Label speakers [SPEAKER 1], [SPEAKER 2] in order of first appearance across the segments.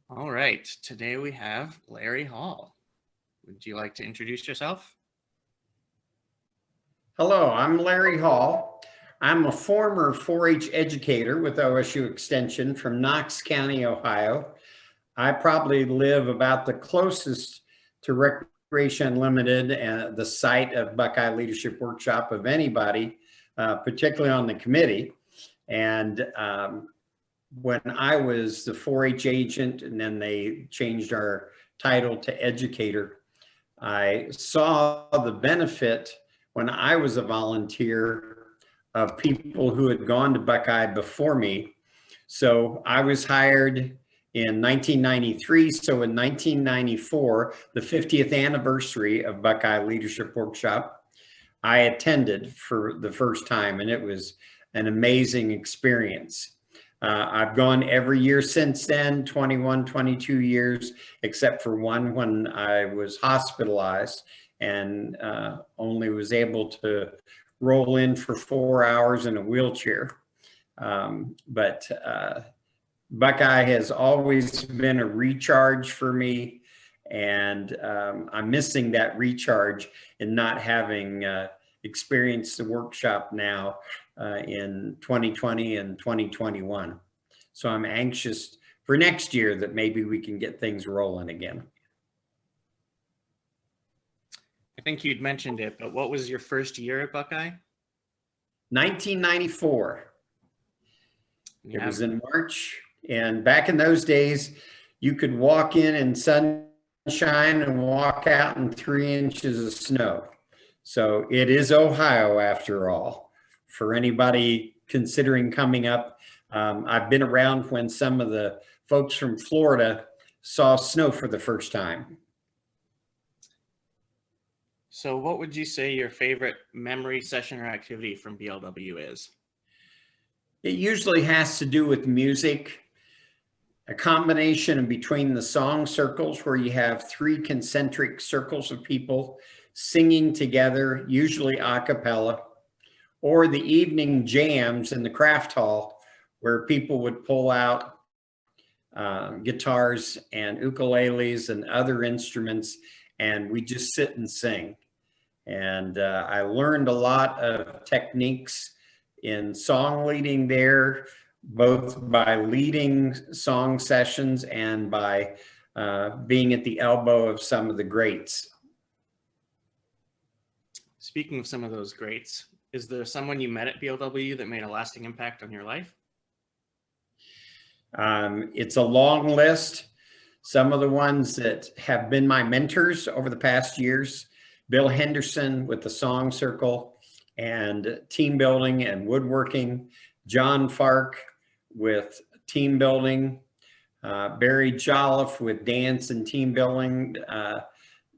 [SPEAKER 1] All right, today we have Larry Hall. Would you like to introduce yourself?
[SPEAKER 2] Hello, I'm Larry Hall. I'm a former 4-H educator with OSU Extension from Knox County, Ohio. I probably live about the closest to Recreation Unlimited and the site of Buckeye Leadership Workshop of anybody, particularly on the committee. And when I was the 4-H agent and then they changed our title to educator, I saw the benefit when I was a volunteer of people who had gone to Buckeye before me. So I was hired in 1993. So in 1994, the 50th anniversary of Buckeye Leadership Workshop, I attended for the first time, and it was an amazing experience. I've gone every year since then, 21, 22 years, except for one when I was hospitalized and only was able to roll in for 4 hours in a wheelchair. But Buckeye has always been a recharge for me, and I'm missing that recharge in not having experienced the workshop now in 2020 and 2021. So I'm anxious for next year that maybe we can get things rolling again.
[SPEAKER 1] I think you'd mentioned it, but what was your first year at Buckeye?
[SPEAKER 2] 1994.
[SPEAKER 1] Yeah.
[SPEAKER 2] It was in March, and back in those days, you could walk in sunshine and walk out in 3 inches of snow. So it is Ohio after all. For anybody considering coming up, I've been around when some of the folks from Florida saw snow for the first time.
[SPEAKER 1] So what would you say your favorite memory, session, or activity from BLW is?
[SPEAKER 2] It usually has to do with music, a combination between the song circles where you have 3 concentric circles of people singing together, usually a cappella, or the evening jams in the craft hall where people would pull out guitars and ukuleles and other instruments, and we just sit and sing. And I learned a lot of techniques in song leading there, both by leading song sessions and by being at the elbow of some of the greats.
[SPEAKER 1] Speaking of some of those greats, is there someone you met at BLW that made a lasting impact on your life?
[SPEAKER 2] It's a long list. Some of the ones that have been my mentors over the past years: Bill Henderson with the Song Circle and team building and woodworking, John Fark with team building, Barry Jolliffe with dance and team building,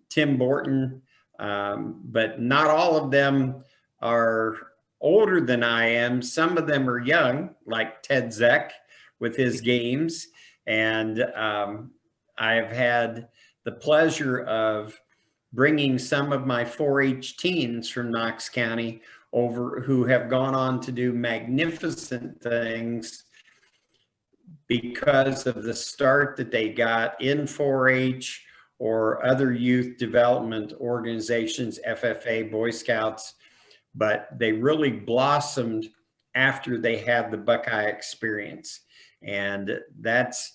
[SPEAKER 2] Tim Borton, but not all of them are older than I am. Some of them are young, like Ted Zeck with his games. And I've had the pleasure of bringing some of my 4-H teens from Knox County over who have gone on to do magnificent things because of the start that they got in 4-H or other youth development organizations, FFA, Boy Scouts, but they really blossomed after they had the Buckeye experience. And that's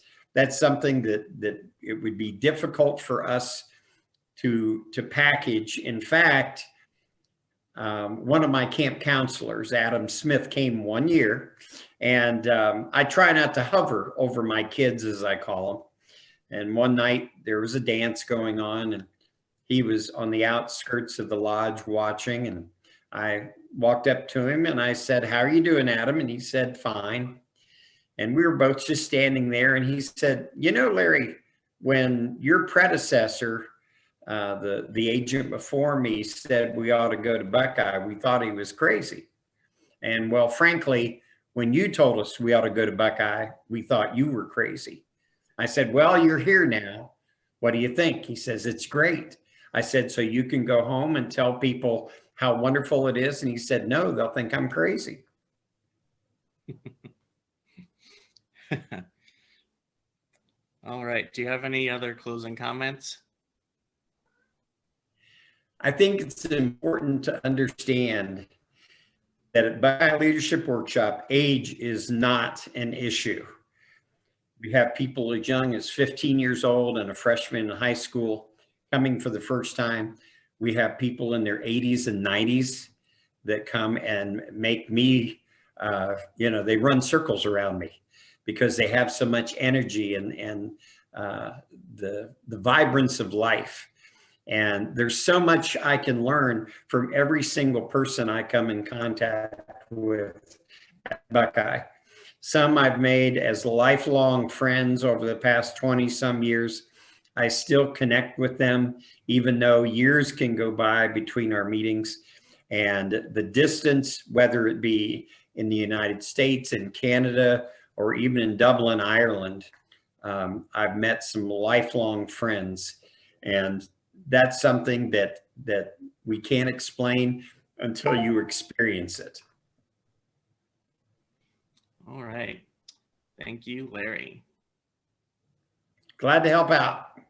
[SPEAKER 2] something that it would be difficult for us to package. In fact, one of my camp counselors, Adam Smith, came one year, and I try not to hover over my kids, as I call them. And one night there was a dance going on, and he was on the outskirts of the lodge watching, and I walked up to him and I said, "How are you doing, Adam?" And he said, "Fine." And we were both just standing there, and he said, "You know, Larry, when your predecessor, the agent before me, said we ought to go to Buckeye, we thought he was crazy. And well, frankly, when you told us we ought to go to Buckeye, we thought you were crazy." I said, "Well, you're here now. What do you think?" He says, "It's great." I said, "So you can go home and tell people how wonderful it is?" And he said, "No, they'll think I'm crazy."
[SPEAKER 1] All All right. Do you have any other closing comments?
[SPEAKER 2] I think it's important to understand that at Buckeye Leadership Workshop, age is not an issue. We have people as young as 15 years old and a freshman in high school coming for the first time. We have people in their 80s and 90s that come and make me, they run circles around me because they have so much energy and the vibrance of life. And there's so much I can learn from every single person I come in contact with at Buckeye. Some I've made as lifelong friends over the past 20 some years. I still connect with them, even though years can go by between our meetings. And the distance, whether it be in the United States, in Canada, or even in Dublin, Ireland, I've met some lifelong friends. And that's something that we can't explain until you experience it.
[SPEAKER 1] All right. Thank you, Larry.
[SPEAKER 2] Glad to help out.